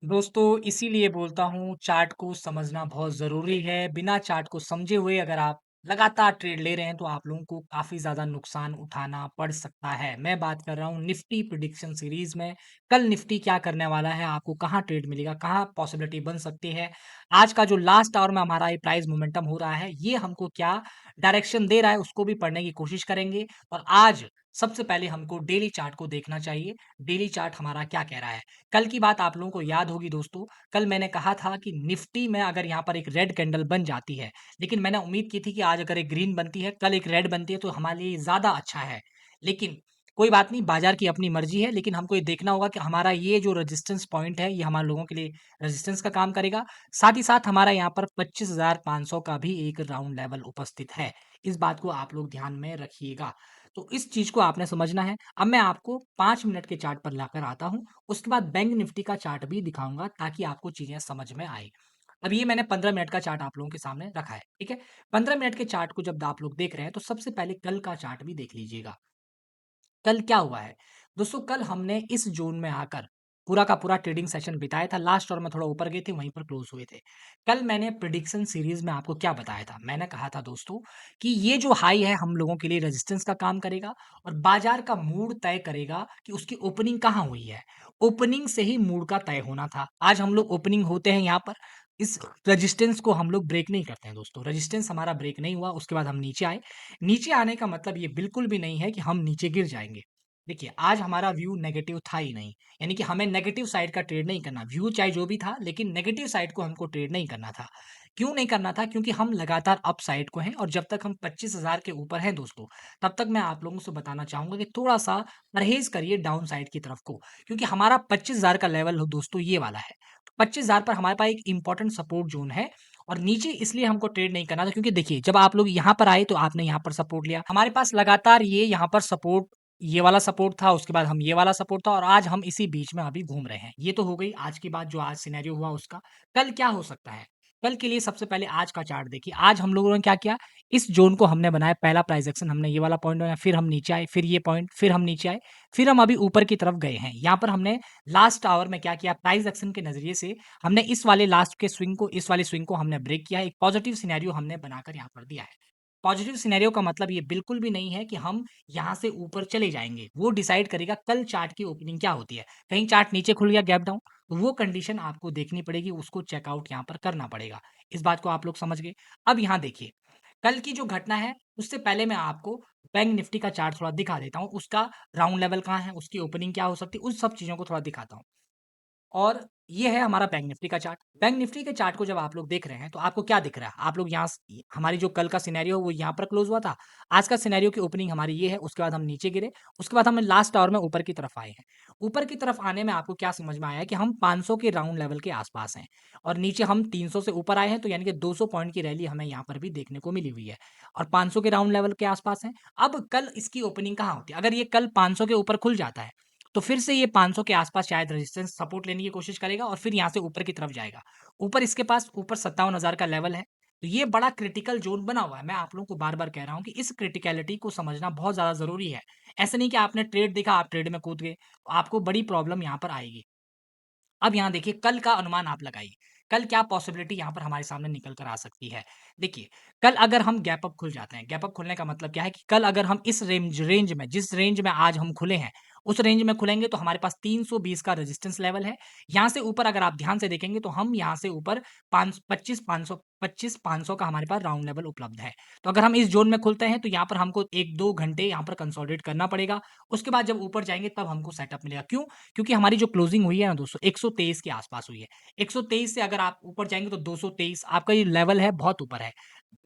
दोस्तों, इसीलिए बोलता हूँ चार्ट को समझना बहुत ज़रूरी है। बिना चार्ट को समझे हुए अगर आप लगातार ट्रेड ले रहे हैं तो आप लोगों को काफ़ी ज़्यादा नुकसान उठाना पड़ सकता है। मैं बात कर रहा हूँ निफ्टी प्रेडिक्शन सीरीज़ में। कल निफ्टी क्या करने वाला है, आपको कहाँ ट्रेड मिलेगा, कहाँ पॉसिबिलिटी बन सकती है। आज का जो लास्ट आवर में हमारा ये प्राइस मोमेंटम हो रहा है, ये हमको क्या डायरेक्शन दे रहा है उसको भी पढ़ने की कोशिश करेंगे। और आज सबसे पहले हमको डेली चार्ट को देखना चाहिए। डेली चार्ट हमारा क्या कह रहा है। कल की बात आप लोगों को याद होगी दोस्तों, कल मैंने कहा था कि निफ्टी में अगर यहाँ पर एक रेड कैंडल बन जाती है, लेकिन मैंने उम्मीद की थी कि आज अगर एक ग्रीन बनती है, कल एक रेड बनती है तो हमारे लिए ज़्यादा अच्छा है। लेकिन कोई बात नहीं, बाज़ार की अपनी मर्ज़ी है, लेकिन हमको ये देखना होगा कि हमारा ये जो रेजिस्टेंस पॉइंट है, ये हमारे लोगों के लिए रेजिस्टेंस का काम करेगा। साथ ही साथ हमारा यहाँ पर 25,500 का भी एक राउंड लेवल उपस्थित है। इस बात को आप लोग ध्यान में रखिएगा। तो इस चीज़ को आपने समझना है। अब मैं आपको 5 मिनट के चार्ट पर लाकर आता हूँ। उसके बाद बैंक निफ्टी का चार्ट भी दिखाऊँगा ताकि आपको चीज़ें समझ में आए। अब ये मैंने 15 मिनट का चार्ट आप लोगों के सामने रखा है, ठीक है? 15 मिनट के चार्ट को जब आप लोग देख रहे हैं तो सबसे पहले कल का चार्ट भी देख लीजिएगा। कल क्या हुआ है? दोस्तों कल हमने इस ज़ोन में आकर पूरा का पूरा ट्रेडिंग सेशन बिताया था। लास्ट आवर में थोड़ा ऊपर गए थे, वहीं पर क्लोज़ हुए थे। कल मैंने प्रेडिक्शन सीरीज़ में आपको क्या बताया था? मैंने कहा था दोस्तों कि ये जो हाई है हम लोगों के लिए रेजिस्टेंस का काम करेगा और बाज़ार का मूड तय करेगा कि उसकी ओपनिंग कहाँ हुई है। ओपनिंग से ही मूड का तय होना था। आज हम लोग ओपनिंग होते हैं यहाँ पर, इस रेजिस्टेंस को हम लोग ब्रेक नहीं करते हैं दोस्तों। रेजिस्टेंस हमारा ब्रेक नहीं हुआ, उसके बाद हम नीचे आए। नीचे आने का मतलब ये बिल्कुल भी नहीं है कि हम नीचे गिर जाएँगे। देखिए, आज हमारा व्यू नेगेटिव था ही नहीं, यानी कि हमें नेगेटिव साइड का ट्रेड नहीं करना। व्यू चाहे जो भी था, लेकिन नेगेटिव साइड को हमको ट्रेड नहीं करना था। क्यों नहीं करना था? क्योंकि हम लगातार अप साइड को हैं और जब तक हम 25,000 के ऊपर हैं दोस्तों, तब तक मैं आप लोगों से बताना चाहूँगा कि थोड़ा-सा परहेज़ करिए डाउन साइड की तरफ को, क्योंकि हमारा 25,000 का लेवल हो दोस्तों ये वाला है। 25,000 पर हमारे पास एक इम्पोर्टेंट सपोर्ट ज़ोन है और नीचे इसलिए हमको ट्रेड नहीं करना था क्योंकि देखिए, जब आप लोग यहाँ पर आए तो आपने यहाँ पर सपोर्ट लिया। हमारे पास लगातार ये यहाँ पर सपोर्ट, ये वाला सपोर्ट था, उसके बाद हम ये वाला सपोर्ट था और आज हम इसी बीच में अभी घूम रहे हैं। ये तो हो गई आज की बात, जो आज सिनेरियो हुआ उसका। कल क्या हो सकता है? कल के लिए सबसे पहले आज का चार्ट देखिए। आज हम लोगों ने क्या किया, इस ज़ोन को हमने बनाया, पहला प्राइस एक्शन हमने ये वाला पॉइंट बनाया, फिर हम नीचे आए, फिर ये पॉइंट, फिर हम नीचे आए, फिर हम अभी ऊपर की तरफ गए हैं। यहाँ पर हमने लास्ट आवर में क्या किया, प्राइस एक्शन के नज़रिए से हमने इस वाले लास्ट के स्विंग को, इस वाले स्विंग को हमने ब्रेक किया है। एक पॉजिटिव सिनेरियो हमने बनाकर यहाँ पर दिया है। पॉजिटिव सिनेरियो का मतलब ये बिल्कुल भी नहीं है कि हम यहाँ से ऊपर चले जाएँगे। वो डिसाइड करेगा कल चार्ट की ओपनिंग क्या होती है। कहीं चार्ट नीचे खुल गया गैप डाउन, तो वो कंडीशन आपको देखनी पड़ेगी, उसको चेकआउट यहाँ पर करना पड़ेगा। इस बात को आप लोग समझ गए। अब यहाँ देखिए, कल की जो घटना है, उससे पहले मैं आपको बैंक निफ्टी का चार्ट थोड़ा दिखा देता हूँ। उसका राउंड लेवल कहाँ है, उसकी ओपनिंग क्या हो सकती है, उन सब चीज़ों को थोड़ा दिखाता हूँ। और ये है हमारा बैंक निफ्टी का चार्ट। बैंक निफ्टी के चार्ट को जब आप लोग देख रहे हैं, तो आपको क्या दिख रहा है? आप लोग यहाँ स हमारी जो कल का सिनेरियो वो यहाँ पर क्लोज़ हुआ था। आज का सिनेरियो की ओपनिंग हमारी ये है, उसके बाद हम नीचे गिरे, उसके बाद हम लास्ट आवर में ऊपर की तरफ आए हैं। ऊपर की तरफ आने में आपको क्या समझ में आया है कि हम 500 के राउंड लेवल के आस-पास हैं और नीचे हम 300 से ऊपर आए हैं, तो यानी कि 200 पॉइंट की रैली हमें यहाँ पर भी देखने को मिली हुई है और 500 के राउंड लेवल के आस-पास हैं। अब कल इसकी ओपनिंग कहाँ होती है? अगर ये कल 500 के ऊपर खुल जाता है, तो फिर से ये 500 के आसपास शायद रेजिस्टेंस सपोर्ट लेने की कोशिश करेगा और फिर यहाँ से ऊपर की तरफ जाएगा। ऊपर इसके पास ऊपर 57,000 का लेवल है। तो ये बड़ा क्रिटिकल ज़ोन बना हुआ है। मैं आप लोगों को बार-बार कह रहा हूँ कि इस क्रिटिकैलिटी को समझना बहुत ज़्यादा ज़रूरी है। ऐसा नहीं कि आपने ट्रेड देखा, आप ट्रेड में कूद गए, आपको बड़ी प्रॉब्लम यहाँ पर आएगी। अब यहाँ देखिए, कल का अनुमान आप लगाइए। कल क्या पॉसिबिलिटी यहाँ पर हमारे सामने निकल कर आ सकती है। देखिए, कल अगर हम गैप अप खुल जाते हैं, गैप अप खुलने का मतलब क्या है कि कल अगर हम इस रेंज रेंज में, जिस रेंज में आज हम खुले हैं, उस रेंज में खुलेंगे तो हमारे पास 320 का रेजिस्टेंस लेवल है। यहाँ से ऊपर अगर आप ध्यान से देखेंगे तो हम यहाँ से ऊपर 25,500 का हमारे पास राउंड लेवल उपलब्ध है। तो अगर हम इस ज़ोन में खुलते हैं तो यहाँ पर हमको 1-2 घंटे यहाँ पर कंसोलिडेट करना पड़ेगा। उसके बाद जब ऊपर जाएँगे तब हमको सेटअप मिलेगा। क्यों? क्योंकि हमारी जो क्लोजिंग हुई है ना दोस्तों, 123 के आसपास हुई है। 123 से अगर आप ऊपर जाएँगे तो 223, आपका ये लेवल है, बहुत ऊपर है।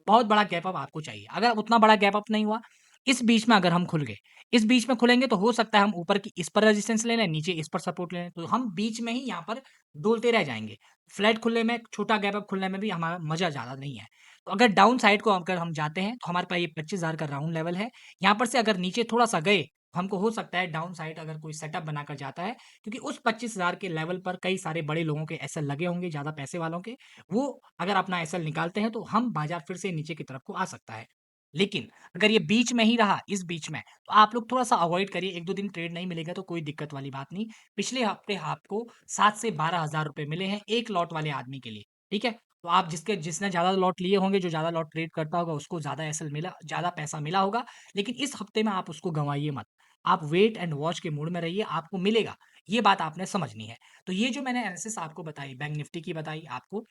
बहुत बड़ा गैप अप आपको चाहिए। अगर उतना बड़ा गैप अप नहीं हुआ, इस बीच में अगर हम खुल गए, इस बीच में खुलेंगे तो हो सकता है हम ऊपर की इस पर रेजिस्टेंस ले लें, नीचे इस पर सपोर्ट ले लें, तो हम बीच में ही यहाँ पर डोलते रह जाएँगे। फ्लैट खुलने में, छोटा गैप अप खुलने में भी हमारा मज़ा ज़्यादा नहीं है। तो अगर डाउन साइड को अगर हम जाते हैं, तो हमारे पास ये 25,000 का राउंड लेवल है। यहाँ पर से अगर नीचे थोड़ा-सा गए, हमको हो सकता है डाउन साइड अगर कोई सेटअप बनाकर जाता है, क्योंकि उस 25,000 के लेवल पर कई सारे बड़े लोगों के एसएल लगे होंगे, ज़्यादा पैसे वालों के। वो अगर अपना एसएल निकालते हैं तो हम बाज़ार फिर से नीचे की तरफ को आ सकता है। लेकिन अगर ये बीच में ही रहा, इस बीच में, तो आप लोग थोड़ा-सा अवॉइड करिए, 1-2 दिन ट्रेड नहीं मिलेगा तो कोई दिक्कत वाली बात नहीं। पिछले हफ्ते आपको 7 से 12,000 रुपए मिले हैं, 1 लॉट वाले आदमी के लिए, ठीक है? तो आप जिसने ज़्यादा लॉट लिए होंगे, जो ज़्यादा लॉट ट्रेड करता होगा, उसको ज़्यादा एसएल मिला ज़्यादा पैसा मिला होगा, लेकिन इस हफ्ते में आप उसको गँवाइए मत। आप वेट एंड वॉच के मूड में रहिए, आपको मिलेगा, ये बात आपने समझनी है। तो ये जो मैंने एनालिसिस आपको बताई, बैंक निफ्टी की बताई आपको,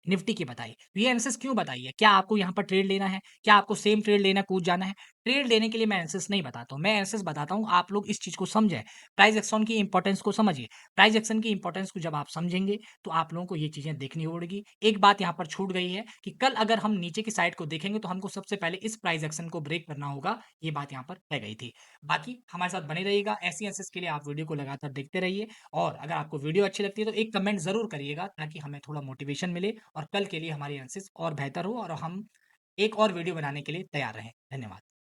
निफ्टी की बताई। तो ये एनालिसिस क्यों बताई है? क्या आपको यहाँ पर ट्रेड लेना है? क्या आपको सेम ट्रेड लेना कूद जाना है? ट्रेड लेने के लिए मैं एनालिसिस नहीं बताता हूँ। मैं एनालिसिस बताता हूँ, आप लोग इस चीज़ को समझें। प्राइस एक्शन की इम्पोर्टेंस को समझिए। प्राइस एक्शन की इम्पोर्टेंस को जब आप समझेंगे, तो आप लोगों को ये चीज़ें देखनी होगी। एक बात यहाँ पर छूट गई है कि कल अगर हम नीचे की साइड को देखेंगे, तो हमको सबसे पहले इस प्राइस एक्शन को ब्रेक करना होगा। ये बात यहाँ पर रह गई थी। बाकी हमारे साथ बने रहिएगा। ऐसी एनालिसिस के लिए आप वीडियो को लगातार देखते रहिए। और अगर आपको वीडियो अच्छी लगती है तो एक कमेंट ज़रूर करिएगा ताकि हमें थोड़ा मोटिवेशन मिले और कल के लिए हमारी एनालिसिस और बेहतर हो और हम एक और वीडियो बनाने के लिए तैयार रहें। धन्यवाद।